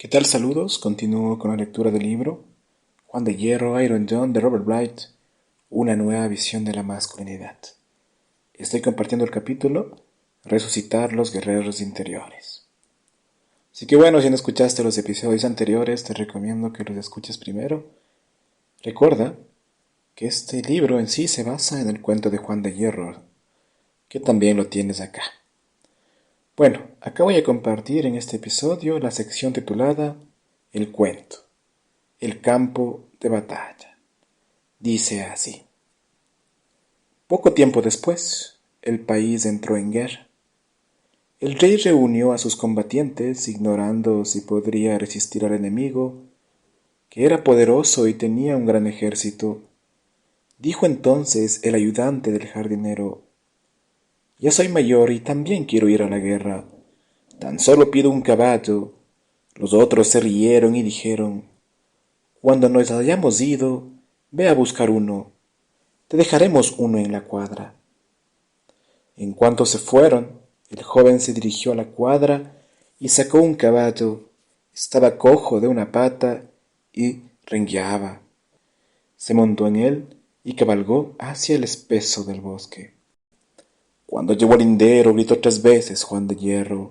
¿Qué tal? Saludos. Continúo con la lectura del libro Juan de Hierro, Iron John de Robert Blight, una nueva visión de la masculinidad. Estoy compartiendo el capítulo Resucitar los guerreros interiores. Así que bueno, si no escuchaste los episodios anteriores, te recomiendo que los escuches primero. Recuerda que este libro en sí se basa en el cuento de Juan de Hierro, que también lo tienes acá. Bueno, acá voy a compartir en este episodio la sección titulada El cuento. El campo de batalla. Dice así. Poco tiempo después, el país entró en guerra. El rey reunió a sus combatientes, ignorando si podría resistir al enemigo, que era poderoso y tenía un gran ejército. Dijo entonces el ayudante del jardinero, ya soy mayor y también quiero ir a la guerra. Tan solo pido un caballo. Los otros se rieron y dijeron, cuando nos hayamos ido, ve a buscar uno. Te dejaremos uno en la cuadra. En cuanto se fueron, el joven se dirigió a la cuadra y sacó un caballo. Estaba cojo de una pata y rengueaba. Se montó en él y cabalgó hacia el espeso del bosque. Cuando llegó al lindero, gritó 3 veces Juan de Hierro,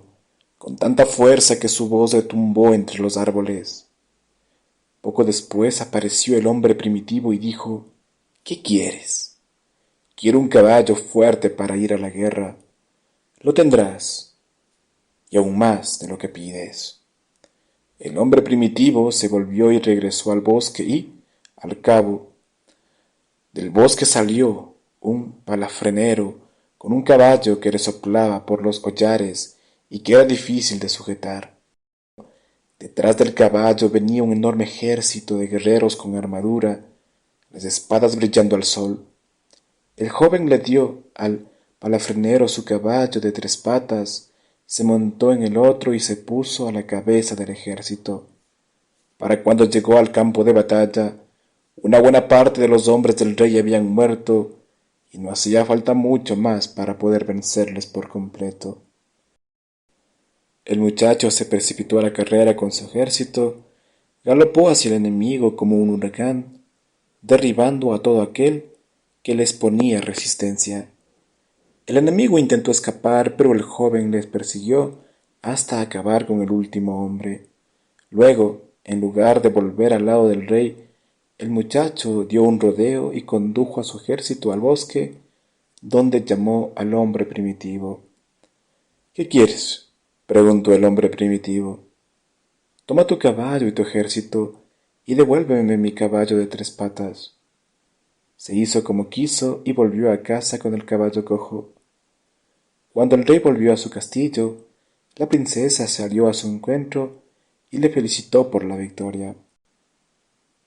con tanta fuerza que su voz retumbó entre los árboles. Poco después apareció el hombre primitivo y dijo, ¿qué quieres? Quiero un caballo fuerte para ir a la guerra. Lo tendrás, y aún más de lo que pides. El hombre primitivo se volvió y regresó al bosque y, al cabo del bosque salió un palafrenero con un caballo que resoplaba por los hollares y que era difícil de sujetar. Detrás del caballo venía un enorme ejército de guerreros con armadura, las espadas brillando al sol. El joven le dio al palafrenero su caballo de 3 patas, se montó en el otro y se puso a la cabeza del ejército. Para cuando llegó al campo de batalla, una buena parte de los hombres del rey habían muerto y no hacía falta mucho más para poder vencerles por completo. El muchacho se precipitó a la carrera con su ejército, galopó hacia el enemigo como un huracán, derribando a todo aquel que les ponía resistencia. El enemigo intentó escapar, pero el joven les persiguió hasta acabar con el último hombre. Luego, en lugar de volver al lado del rey, el muchacho dio un rodeo y condujo a su ejército al bosque, donde llamó al hombre primitivo. ¿Qué quieres? Preguntó el hombre primitivo. Toma tu caballo y tu ejército y devuélveme mi caballo de 3 patas. Se hizo como quiso y volvió a casa con el caballo cojo. Cuando el rey volvió a su castillo, la princesa salió a su encuentro y le felicitó por la victoria.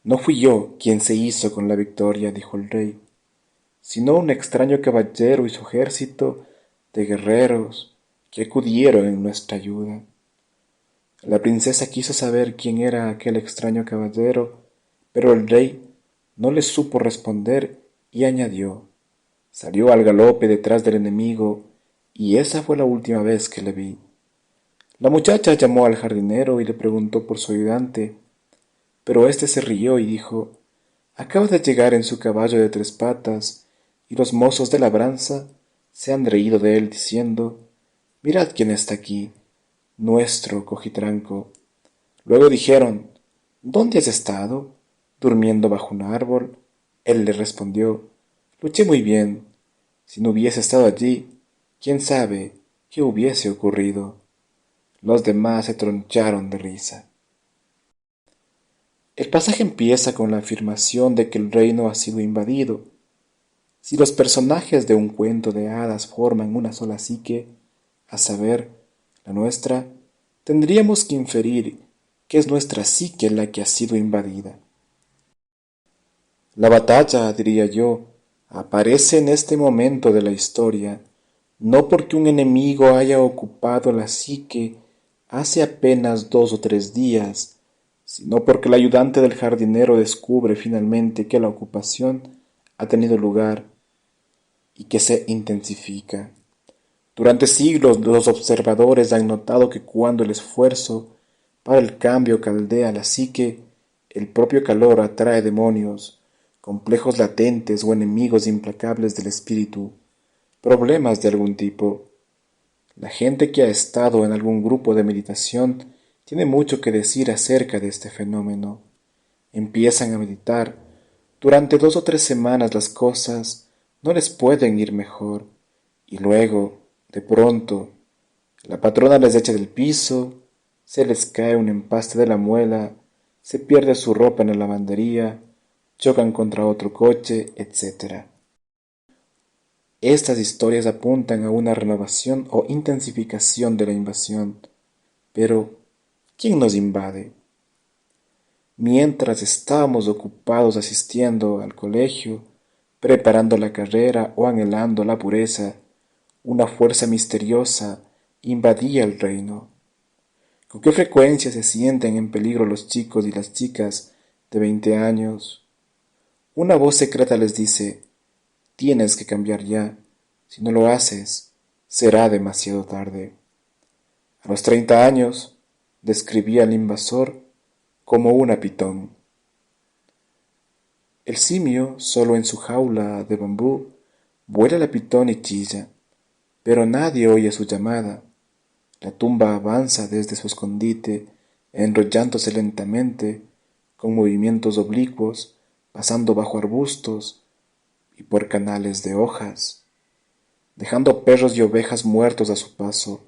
No fui yo quien se hizo con la victoria, dijo el rey, sino un extraño caballero y su ejército de guerreros que acudieron en nuestra ayuda. La princesa quiso saber quién era aquel extraño caballero, pero el rey no le supo responder y añadió, salió al galope detrás del enemigo y esa fue la última vez que le vi. La muchacha llamó al jardinero y le preguntó por su ayudante, pero éste se rió y dijo, acaba de llegar en su caballo de 3 patas, y los mozos de labranza se han reído de él diciendo, mirad quién está aquí, nuestro cojitranco. Luego dijeron, ¿dónde has estado? Durmiendo bajo un árbol. Él le respondió, luché muy bien. Si no hubiese estado allí, quién sabe qué hubiese ocurrido. Los demás se troncharon de risa. El pasaje empieza con la afirmación de que el reino ha sido invadido. Si los personajes de un cuento de hadas forman una sola psique, a saber, la nuestra, tendríamos que inferir que es nuestra psique la que ha sido invadida. La batalla, diría yo, aparece en este momento de la historia, no porque un enemigo haya ocupado la psique hace apenas 2 o 3 días, sino porque el ayudante del jardinero descubre finalmente que la ocupación ha tenido lugar y que se intensifica. Durante siglos los observadores han notado que cuando el esfuerzo Para el cambio caldea la psique, el propio calor atrae demonios, complejos latentes o enemigos implacables del espíritu, problemas de algún tipo. La gente que ha estado en algún grupo de meditación tiene mucho que decir acerca de este fenómeno. Empiezan a meditar. Durante 2 o 3 semanas las cosas no les pueden ir mejor. Y luego, de pronto, la patrona les echa del piso, se les cae un empaste de la muela, se pierde su ropa en la lavandería, chocan contra otro coche, etc. Estas historias apuntan a una renovación o intensificación de la invasión. Pero, ¿quién nos invade? Mientras estábamos ocupados asistiendo al colegio, preparando la carrera o anhelando la pureza, una fuerza misteriosa invadía el reino. ¿Con qué frecuencia se sienten en peligro los chicos y las chicas de 20 años? Una voz secreta les dice, tienes que cambiar ya, si no lo haces, será demasiado tarde. A los 30 años, describía al invasor como una pitón. El simio, solo en su jaula de bambú, vuela la pitón y chilla, pero nadie oye su llamada. La tumba avanza desde su escondite, enrollándose lentamente, con movimientos oblicuos, pasando bajo arbustos y por canales de hojas, dejando perros y ovejas muertos a su paso.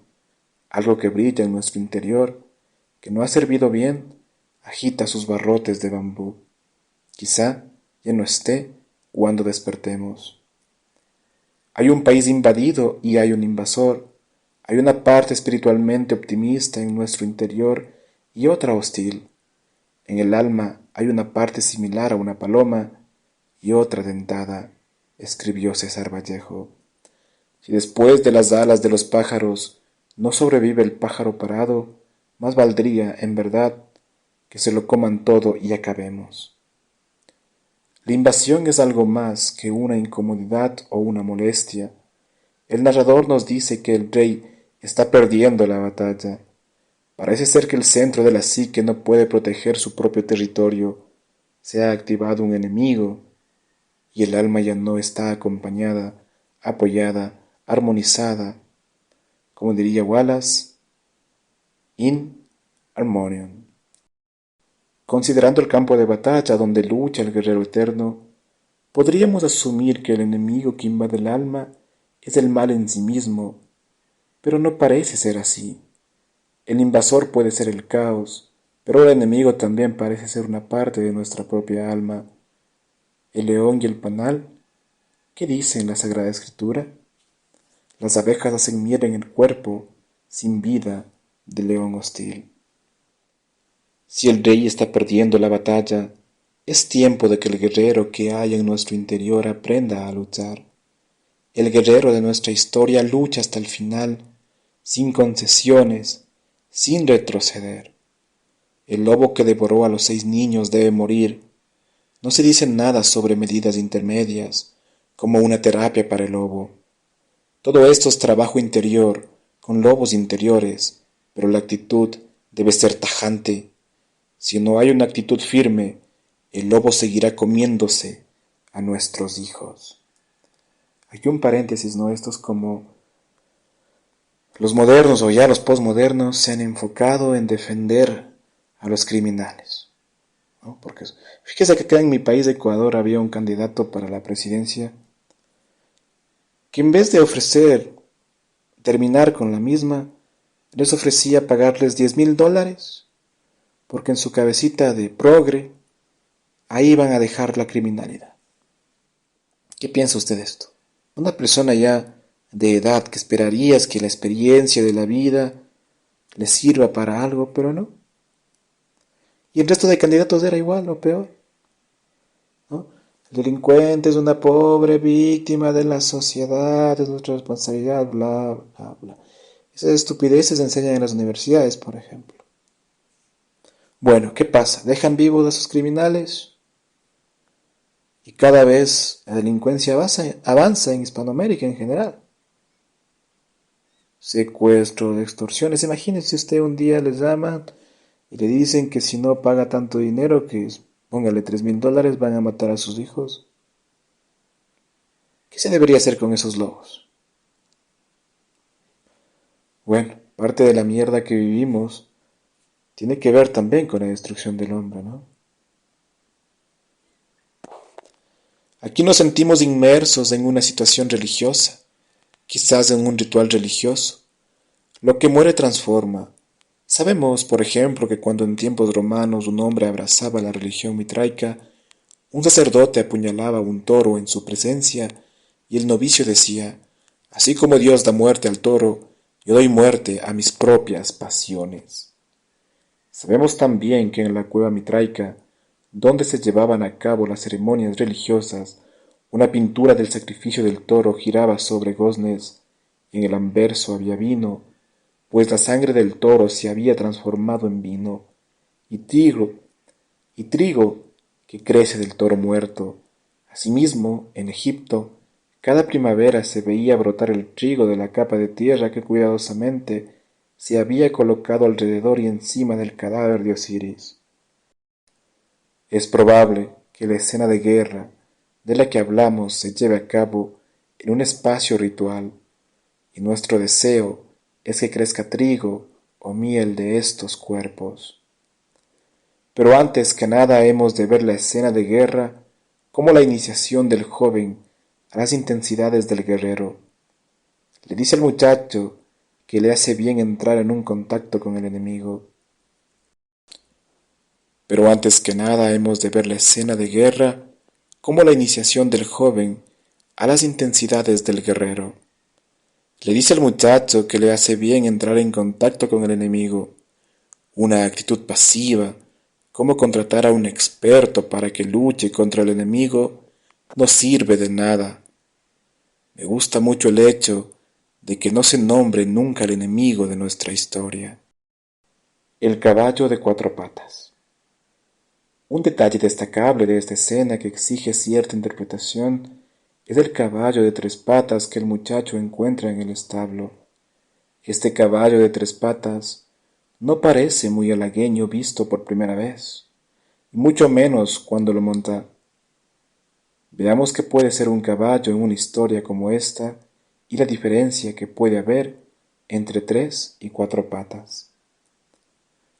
Algo que brilla en nuestro interior, que no ha servido bien, agita sus barrotes de bambú. Quizá ya no esté cuando despertemos. Hay un país invadido y hay un invasor. Hay una parte espiritualmente optimista en nuestro interior y otra hostil. En el alma hay una parte similar a una paloma y otra dentada, escribió César Vallejo. Si después de las alas de los pájaros no sobrevive el pájaro parado, más valdría, en verdad, que se lo coman todo y acabemos. La invasión es algo más que una incomodidad o una molestia. El narrador nos dice que el rey está perdiendo la batalla. Parece ser que el centro de la psique no puede proteger su propio territorio. Se ha activado un enemigo y el alma ya no está acompañada, apoyada, armonizada, como diría Wallace, in harmonium. Considerando el campo de batalla donde lucha el guerrero eterno, podríamos asumir que el enemigo que invade el alma es el mal en sí mismo, pero no parece ser así. El invasor puede ser el caos, pero el enemigo también parece ser una parte de nuestra propia alma. El león y el panal, ¿qué dice en la Sagrada Escritura? Las abejas hacen miel en el cuerpo, sin vida, del león hostil. Si el rey está perdiendo la batalla, es tiempo de que el guerrero que hay en nuestro interior aprenda a luchar. El guerrero de nuestra historia lucha hasta el final, sin concesiones, sin retroceder. El lobo que devoró a los 6 niños debe morir. No se dice nada sobre medidas intermedias, como una terapia para el lobo. Todo esto es trabajo interior, con lobos interiores, pero la actitud debe ser tajante. Si no hay una actitud firme, el lobo seguirá comiéndose a nuestros hijos. Aquí un paréntesis, ¿no? Esto es como los modernos o ya los posmodernos se han enfocado en defender a los criminales, ¿no? Porque fíjese que acá en mi país, Ecuador, había un candidato para la presidencia que en vez de ofrecer terminar con la misma, les ofrecía pagarles $10,000, porque en su cabecita de progre, ahí iban a dejar la criminalidad. ¿Qué piensa usted de esto? Una persona ya de edad que esperarías que la experiencia de la vida le sirva para algo, pero no. Y el resto de candidatos era igual o peor, ¿no? El delincuente es una pobre víctima de la sociedad, es nuestra responsabilidad, bla, bla, bla. Esas estupideces se enseñan en las universidades, por ejemplo. Bueno, ¿qué pasa? ¿Dejan vivos a sus criminales? Y cada vez la delincuencia avanza en Hispanoamérica en general. Secuestro, extorsiones. Imagínese usted un día les llaman y le dicen que si no paga tanto dinero, que póngale $3,000, van a matar a sus hijos. ¿Qué se debería hacer con esos lobos? Bueno, parte de la mierda que vivimos tiene que ver también con la destrucción del hombre, ¿no? Aquí nos sentimos inmersos en una situación religiosa, quizás en un ritual religioso. Lo que muere transforma. Sabemos, por ejemplo, que cuando en tiempos romanos un hombre abrazaba la religión mitraica, un sacerdote apuñalaba un toro en su presencia y el novicio decía, así como Dios da muerte al toro, yo doy muerte a mis propias pasiones. Sabemos también que en la cueva mitraica, donde se llevaban a cabo las ceremonias religiosas, una pintura del sacrificio del toro giraba sobre goznes, y en el anverso había vino, pues la sangre del toro se había transformado en vino, y trigo que crece del toro muerto. Asimismo, en Egipto, cada primavera se veía brotar el trigo de la capa de tierra que cuidadosamente se había colocado alrededor y encima del cadáver de Osiris. Es probable que la escena de guerra de la que hablamos se lleve a cabo en un espacio ritual, y nuestro deseo es que crezca trigo o miel de estos cuerpos. Pero antes que nada hemos de ver la escena de guerra como la iniciación del joven a las intensidades del guerrero. Le dice al muchacho que le hace bien entrar en un contacto con el enemigo. Pero antes que nada hemos de ver la escena de guerra como la iniciación del joven a las intensidades del guerrero. Le dice al muchacho que le hace bien entrar en contacto con el enemigo, una actitud pasiva, como contratar a un experto para que luche contra el enemigo, no sirve de nada. Me gusta mucho el hecho de que no se nombre nunca al enemigo de nuestra historia. El caballo de cuatro patas. Un detalle destacable de esta escena que exige cierta interpretación es el caballo de tres patas que el muchacho encuentra en el establo. Este caballo de tres patas no parece muy halagueño visto por primera vez, y mucho menos cuando lo monta. Veamos qué puede ser un caballo en una historia como esta y la diferencia que puede haber entre tres y cuatro patas.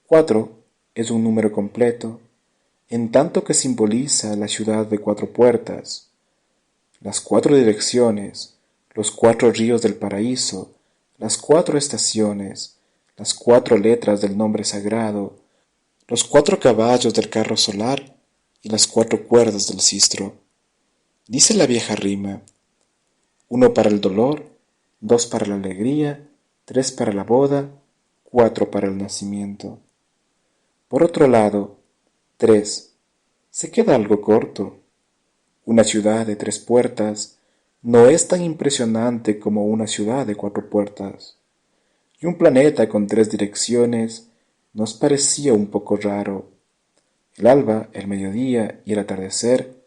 4 es un número completo, en tanto que simboliza la ciudad de cuatro puertas, las cuatro direcciones, los cuatro ríos del paraíso, las cuatro estaciones, las cuatro letras del nombre sagrado, los cuatro caballos del carro solar y las cuatro cuerdas del sistro. Dice la vieja rima: uno para el dolor, dos para la alegría, tres para la boda, cuatro para el nacimiento. Por otro lado, 3 se queda algo corto. Una ciudad de tres puertas no es tan impresionante como una ciudad de cuatro puertas. Y un planeta con tres direcciones nos parecía un poco raro. El alba, el mediodía y el atardecer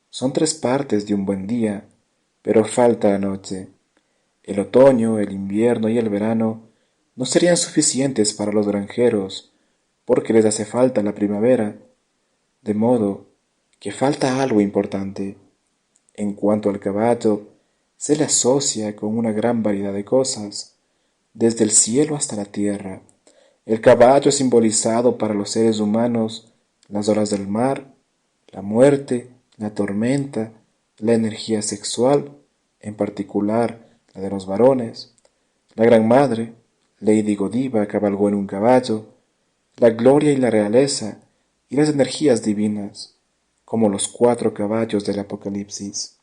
son tres partes de un buen día, pero falta la noche. El otoño, el invierno y el verano no serían suficientes para los granjeros, porque les hace falta la primavera, de modo que falta algo importante. En cuanto al caballo, se le asocia con una gran variedad de cosas, desde el cielo hasta la tierra. El caballo simbolizado para los seres humanos las olas del mar, la muerte, la tormenta, la energía sexual, en particular la de los varones. La Gran Madre, Lady Godiva, cabalgó en un caballo, la gloria y la realeza y las energías divinas, como los cuatro caballos del Apocalipsis.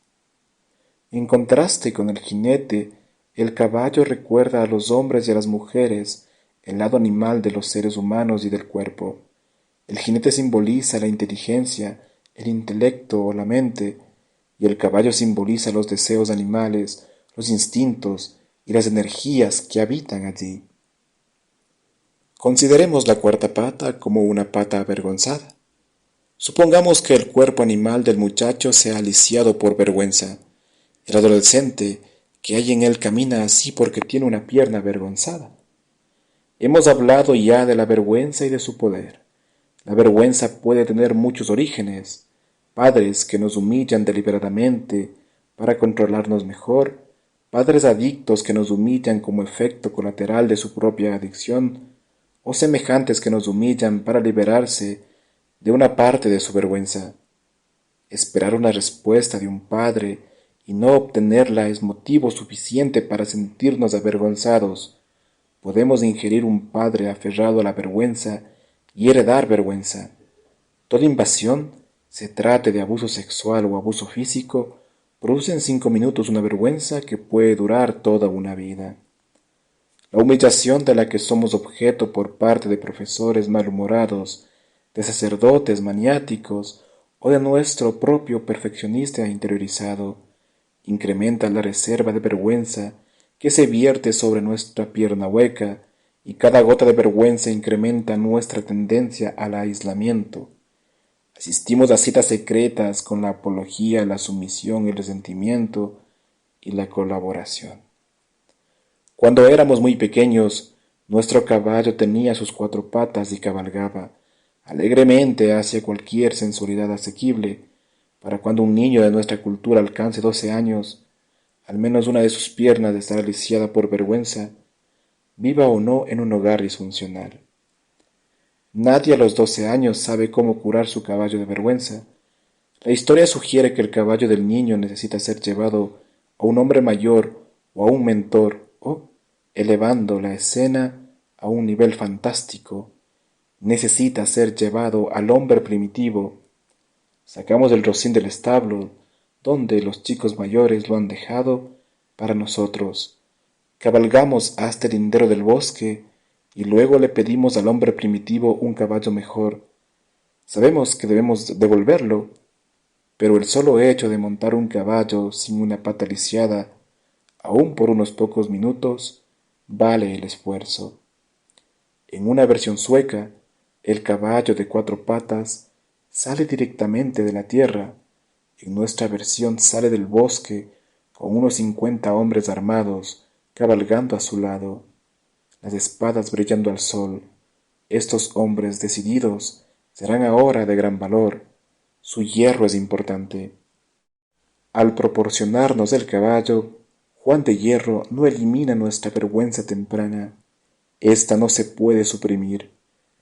En contraste con el jinete, el caballo recuerda a los hombres y a las mujeres el lado animal de los seres humanos y del cuerpo. El jinete simboliza la inteligencia, el intelecto o la mente, y el caballo simboliza los deseos animales, los instintos y las energías que habitan allí. Consideremos la cuarta pata como una pata avergonzada. Supongamos que el cuerpo animal del muchacho sea lisiado por vergüenza. El adolescente que hay en él camina así porque tiene una pierna avergonzada. Hemos hablado ya de la vergüenza y de su poder. La vergüenza puede tener muchos orígenes: padres que nos humillan deliberadamente para controlarnos mejor, padres adictos que nos humillan como efecto colateral de su propia adicción, o semejantes que nos humillan para liberarse de una parte de su vergüenza. Esperar una respuesta de un padre y no obtenerla es motivo suficiente para sentirnos avergonzados. Podemos ingerir un padre aferrado a la vergüenza y heredar vergüenza. Toda invasión, se trate de abuso sexual o abuso físico, produce en 5 minutos una vergüenza que puede durar toda una vida. La humillación de la que somos objeto por parte de profesores malhumorados, de sacerdotes maniáticos o de nuestro propio perfeccionista interiorizado, incrementa la reserva de vergüenza que se vierte sobre nuestra pierna hueca, y cada gota de vergüenza incrementa nuestra tendencia al aislamiento. Asistimos a citas secretas con la apología, la sumisión, el resentimiento y la colaboración. Cuando éramos muy pequeños, nuestro caballo tenía sus 4 patas y cabalgaba alegremente hacia cualquier sensualidad asequible. Para cuando un niño de nuestra cultura alcance 12 años, al menos una de sus piernas estará lisiada por vergüenza, viva o no en un hogar disfuncional. Nadie a los 12 años sabe cómo curar su caballo de vergüenza. La historia sugiere que el caballo del niño necesita ser llevado a un hombre mayor o a un mentor, o, elevando la escena a un nivel fantástico, necesita ser llevado al hombre primitivo. Sacamos el rocín del establo, donde los chicos mayores lo han dejado para nosotros. Cabalgamos hasta el lindero del bosque y luego le pedimos al hombre primitivo un caballo mejor. Sabemos que debemos devolverlo, pero el solo hecho de montar un caballo sin una pata lisiada, aun por unos pocos minutos, vale el esfuerzo. En una versión sueca, el caballo de 4 patas sale directamente de la tierra. En nuestra versión sale del bosque con unos 50 hombres armados cabalgando a su lado, las espadas brillando al sol. Estos hombres decididos serán ahora de gran valor. Su hierro es importante. Al proporcionarnos el caballo, Juan de Hierro no elimina nuestra vergüenza temprana. Esta no se puede suprimir,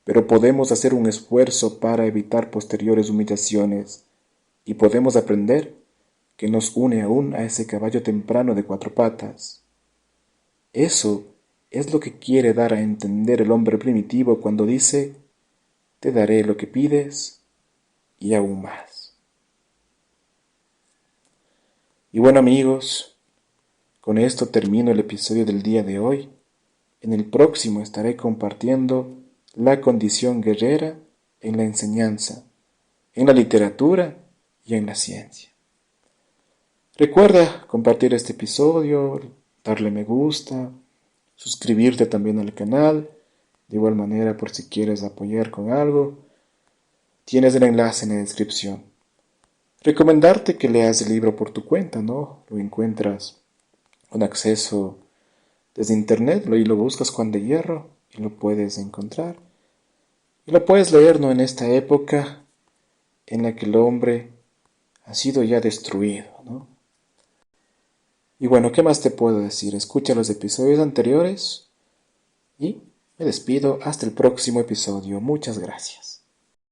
pero podemos hacer un esfuerzo para evitar posteriores humillaciones, y podemos aprender que nos une aún a ese caballo temprano de 4 patas. Eso es lo que quiere dar a entender el hombre primitivo cuando dice: te daré lo que pides y aún más. Y bueno, amigos, con esto termino el episodio del día de hoy. En el próximo estaré compartiendo la condición guerrera en la enseñanza, en la literatura y en la ciencia. Recuerda compartir este episodio, darle me gusta, suscribirte también al canal. De igual manera, por si quieres apoyar con algo, tienes el enlace en la descripción. Recomendarte que leas el libro por tu cuenta, ¿no? Lo encuentras con acceso desde internet y lo buscas Juan de Hierro y lo puedes encontrar. Y lo puedes leer, ¿no?, en esta época en la que el hombre ha sido ya destruido, ¿no? Y bueno, ¿qué más te puedo decir? Escucha los episodios anteriores y me despido hasta el próximo episodio. Muchas gracias.